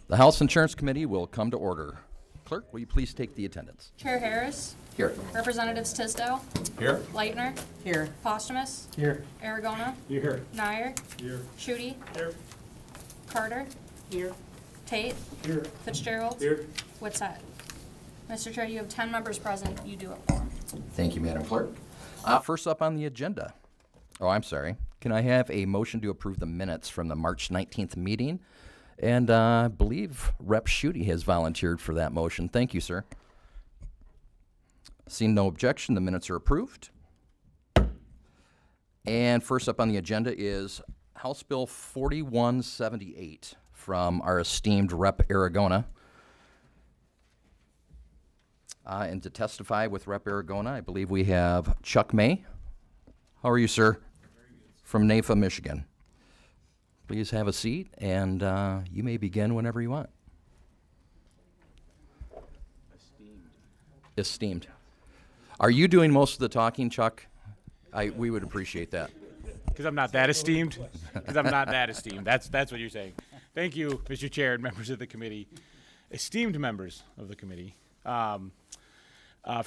The House Insurance Committee will come to order. Clerk, will you please take the attendance? Chair Harris. Here. Representatives Tisdale. Here. Leitner. Here. Postumus. Here. Aragona. Here. Nair. Here. Schutte. Here. Carter. Here. Tate. Here. Fitzgerald. Here. Whitsett. Mr. Chair, you have 10 members present. You do it for them. Thank you, Madam Clerk. First up on the agenda. Oh, I'm sorry. Can I have a motion to approve the minutes from the March 19th meeting? And I believe Rep. Schutte has volunteered for that motion. Thank you, sir. Seeing no objection, the minutes are approved. And first up on the agenda is House Bill 4178 from our esteemed Rep. Aragona. And to testify with Rep. Aragona, I believe we have Chuck May. How are you, sir? From NAFA, Michigan. Please have a seat, and you may begin whenever you want. Esteemed. Are you doing most of the talking, Chuck? We would appreciate that. Because I'm not that esteemed. Because I'm not that esteemed. That's what you're saying. Thank you, Mr. Chair and members of the committee, esteemed members of the committee, for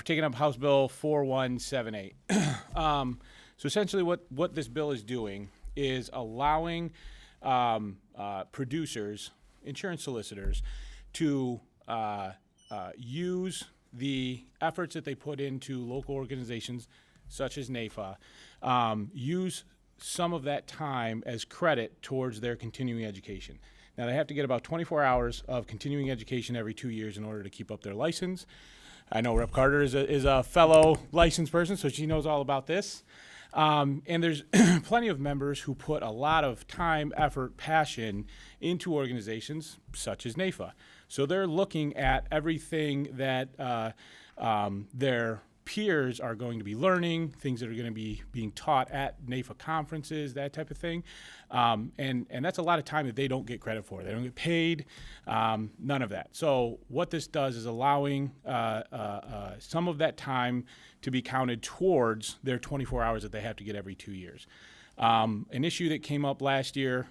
taking up House Bill 4178. So essentially, what this bill is doing is allowing producers, insurance solicitors, to use the efforts that they put into local organizations such as NAFA, use some of that time as credit towards their continuing education. Now, they have to get about 24 hours of continuing education every 2 years in order to keep up their license. I know Rep. Carter is a fellow licensed person, so she knows all about this. And there's plenty of members who put a lot of time, effort, passion into organizations such as NAFA. So they're looking at everything that their peers are going to be learning, things that are going to be being taught at NAFA conferences, that type of thing. And that's a lot of time that they don't get credit for. They don't get paid, none of that. So what this does is allowing some of that time to be counted towards their 24 hours that they have to get every 2 years. An issue that came up last year,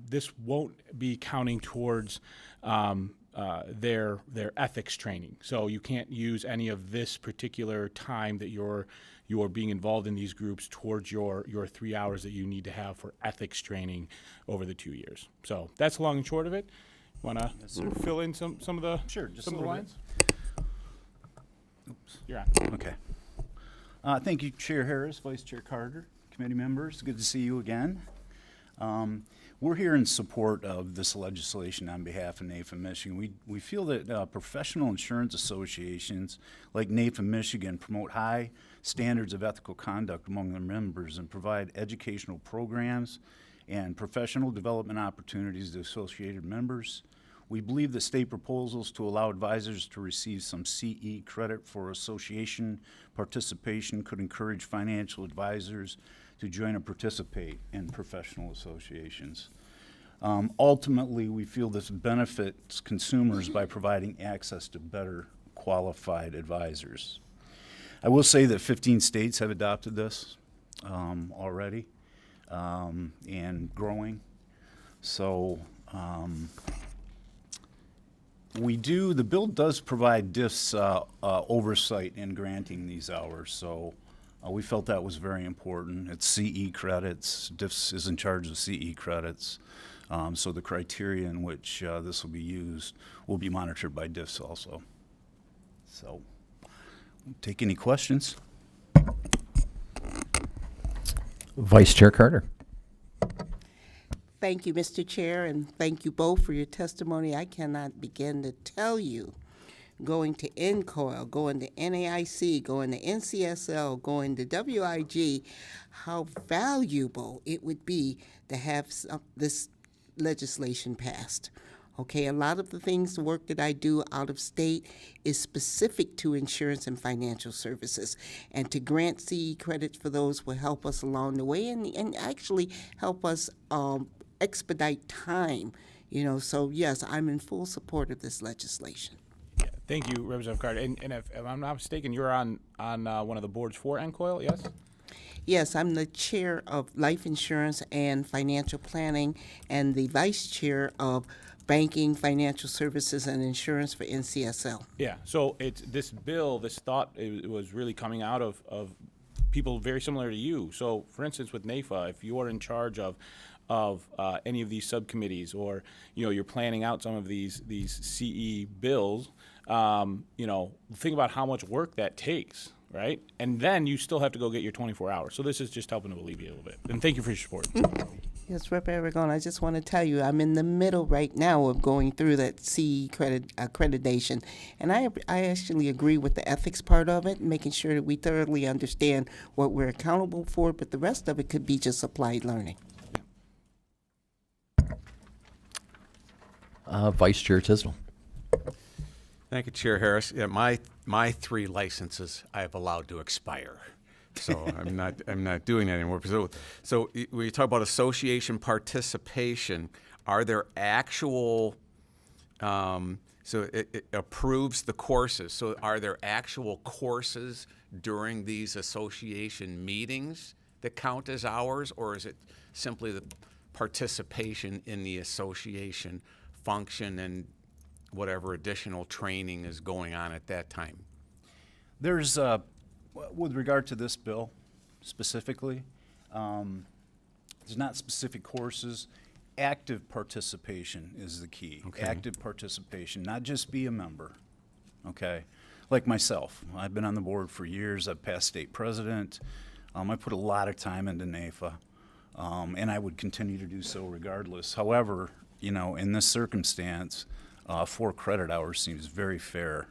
this won't be counting towards their ethics training. So you can't use any of this particular time that you're being involved in these groups towards your 3 hours that you need to have for ethics training over the 2 years. So that's long and short of it. Want to fill in some of the some of the lines? Oops. You're on. Okay. Thank you, Chair Harris, Vice Chair Carter, committee members. Good to see you again. We're here in support of this legislation on behalf of NAFA Michigan. We feel that professional insurance associations like NAFA Michigan promote high standards of ethical conduct among their members and provide educational programs and professional development opportunities to associated members. We believe that state proposals to allow advisors to receive some CE credit for association participation could encourage financial advisors to join and participate in professional associations. Ultimately, we feel this benefits consumers by providing access to better qualified advisors. I will say that 15 states have adopted this already and growing. So the bill does provide DIF's oversight in granting these hours, so we felt that was very important. It's CE credits. DIFS is in charge of CE credits, so the criteria in which this will be used will be monitored by DIFS also. So, take any questions? Vice Chair Carter. Thank you, Mr. Chair, and thank you both for your testimony. I cannot begin to tell you, going to NCOIL, going to NAIC, going to NCSL, going to WIG, how valuable it would be to have this legislation passed. Okay, a lot of the work that I do out of state is specific to insurance and financial services. And to grant CE credits for those will help us along the way and actually help us expedite time. So yes, I'm in full support of this legislation. Yeah, thank you, Representative Carter. And if I'm not mistaken, you're on one of the boards for NCOIL, yes? Yes, I'm the chair of life insurance and financial planning and the vice chair of banking, financial services, and insurance for NCSL. Yeah, so it's this bill, this thought, it was really coming out of people very similar to you. So, for instance, with NAFA, if you are in charge of any of these subcommittees, or you're planning out some of these CE bills, think about how much work that takes, right? And then you still have to go get your 24 hours. So this is just helping to alleviate a little bit. And thank you for your support. Yes, Rep. Aragona, I just want to tell you, I'm in the middle right now of going through that CE accreditation. And I actually agree with the ethics part of it, making sure that we thoroughly understand what we're accountable for, but the rest of it could be just applied learning. Vice Chair Tisdale. Thank you, Chair Harris. Yeah, my 3 licenses I have allowed to expire, so I'm not doing that anymore. So when you talk about association participation, are there actual? So it approves the courses. So are there actual courses during these association meetings that count as hours, or is it simply the participation in the association function and whatever additional training is going on at that time? There's, with regard to this bill specifically, there's not specific courses. Active participation is the key. Okay. Active participation, not just be a member, okay? Like myself, I've been on the board for years. I've passed state president. I put a lot of time into NAFA, and I would continue to do so regardless. However, in this circumstance, 4 credit hours seems very fair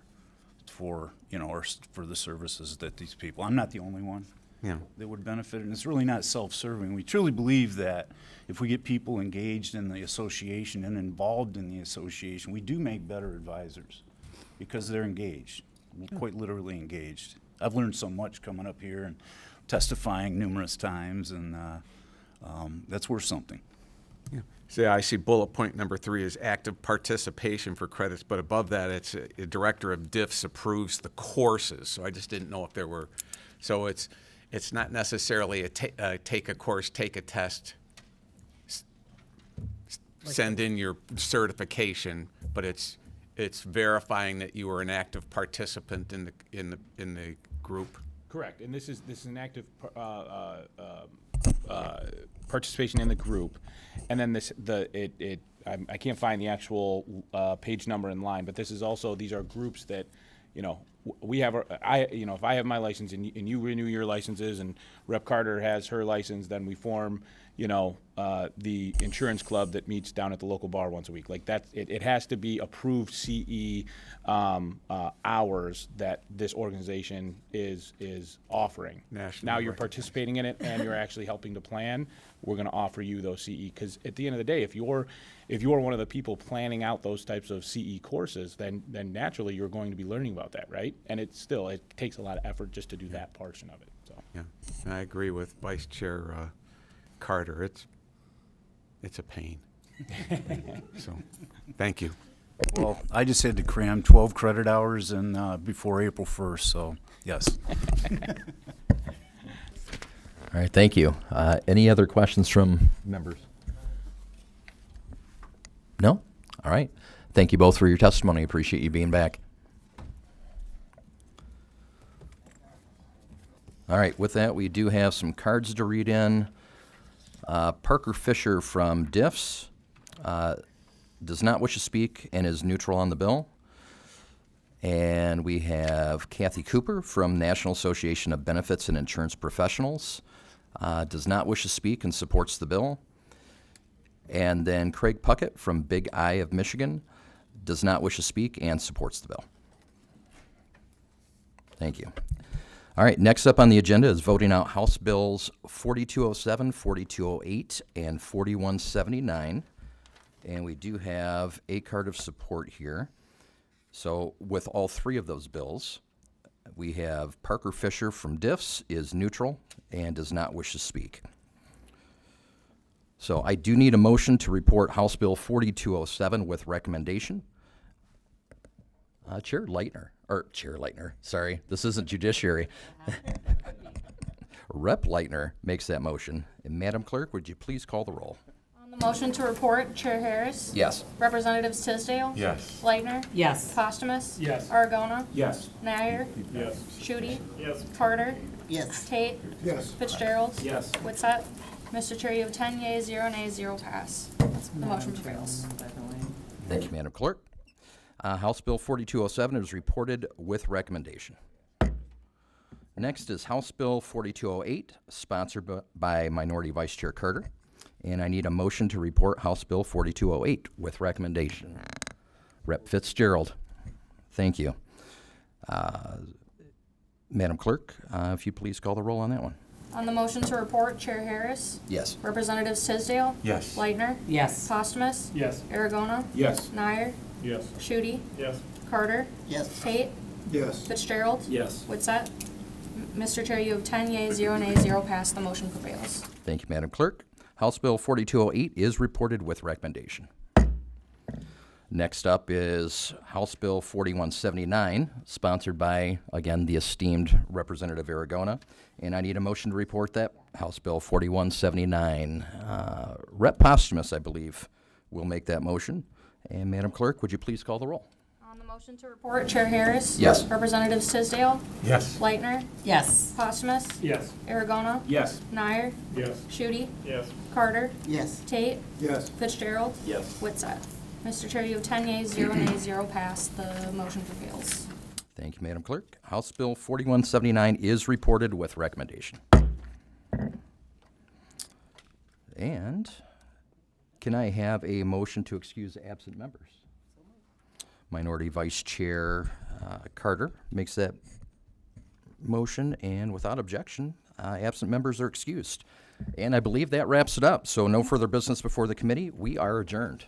for, or for the services that these people, I'm not the only one Yeah. that would benefit, and it's really not self-serving. We truly believe that if we get people engaged in the association and involved in the association, we do make better advisors because they're engaged, quite literally engaged. I've learned so much coming up here and testifying numerous times, and that's worth something. Yeah. So I see bullet point number 3 is active participation for credits, but above that, it's a director of DIFs approves the courses. So I just didn't know if there were. So it's not necessarily a take a course, take a test, send in your certification, but it's verifying that you are an active participant in the group. Correct, and this is an active participation in the group, and then I can't find the actual page number in line, but this is also, these are groups that we have. If I have my license and you renew your licenses, and Rep. Carter has her license, then we form the insurance club that meets down at the local bar once a week. Like that, it has to be approved CE hours that this organization is offering. National Now you're record. participating in it and you're actually helping to plan. We're going to offer you those CE, because at the end of the day, if you're one of the people planning out those types of CE courses, then naturally you're going to be learning about that, right? And it takes a lot of effort just to do that portion of it. So. Yeah, and I agree with Vice Chair Carter. It's a pain. So, thank you. Well, I just had to cram 12 credit hours in before April 1st, so yes. All right, thank you. Any other questions from members? No? All right. Thank you both for your testimony. Appreciate you being back. All right, with that, we do have some cards to read in. Parker Fisher from DIFs does not wish to speak and is neutral on the bill. And we have Kathy Cooper from National Association of Benefits and Insurance Professionals, does not wish to speak and supports the bill. And then Craig Puckett from Big I of Michigan does not wish to speak and supports the bill. Thank you. All right, next up on the agenda is voting out House Bills 4207, 4208, and 4179. And we do have a card of support here. So with all 3 of those bills, we have Parker Fisher from DIFs is neutral and does not wish to speak. So I do need a motion to report House Bill 4207 with recommendation. Chair Leitner, sorry, this isn't judiciary. Rep. Leitner makes that motion. And Madam Clerk, would you please call the roll? On the Motion to report, Chair Harris. Yes. Representatives Tisdale. Yes. Leitner. Yes. Postumus. Yes. Aragona. Yes. Nair. Yes. Shutey. Yes. Carter. Yes. Tate. Yes. Fitzgerald. Yes. Witsit. Mr. Chair, you have 10 yeas, 0 nays, 0 pass. The motion prevails. Thank you, Madam Clerk. House Bill 4207 is reported with recommendation. Next is House Bill 4208, sponsored by Minority Vice Chair Carter. And I need a motion to report House Bill 4208 with recommendation. Rep. Fitzgerald, thank you. Madam Clerk, if you please call the roll on that one. On the motion to report, Chair Harris. Yes. Representatives Tisdale. Yes. Leitner. Yes. Yes. Postumus. Aragona. Yes. Nair. Yes. Shutey. Yes. Carter. Yes. Tate. Yes. Fitzgerald. Yes. Witsit. Mr. Chair, you have 10 yeas, 0 nays, 0 pass. The motion prevails. Thank you, Madam Clerk. House Bill 4208 is reported with recommendation. Next up is House Bill 4179, sponsored by, again, the esteemed Representative Aragona. And I need a motion to report that. House Bill 4179. Rep. Postumus, I believe, will make that motion. And Madam Clerk, would you please call the roll? On the motion to report, Chair Harris. Yes. Representatives Tisdale. Yes. Leitner. Yes. Postumus. Yes. Aragona. Yes. Nair. Yes. Shutey. Yes. Carter. Yes. Tate. Yes. Fitzgerald. Yes. Witsit. Mr. Chair, you have 10 yeas, 0 nays, 0 pass. The motion prevails. Thank you, Madam Clerk. House Bill 4179 is reported with recommendation. And can I have a motion to excuse absent members? Minority Vice Chair Carter makes that motion, and without objection, absent members are excused. And I believe that wraps it up. So no further business before the committee. We are adjourned.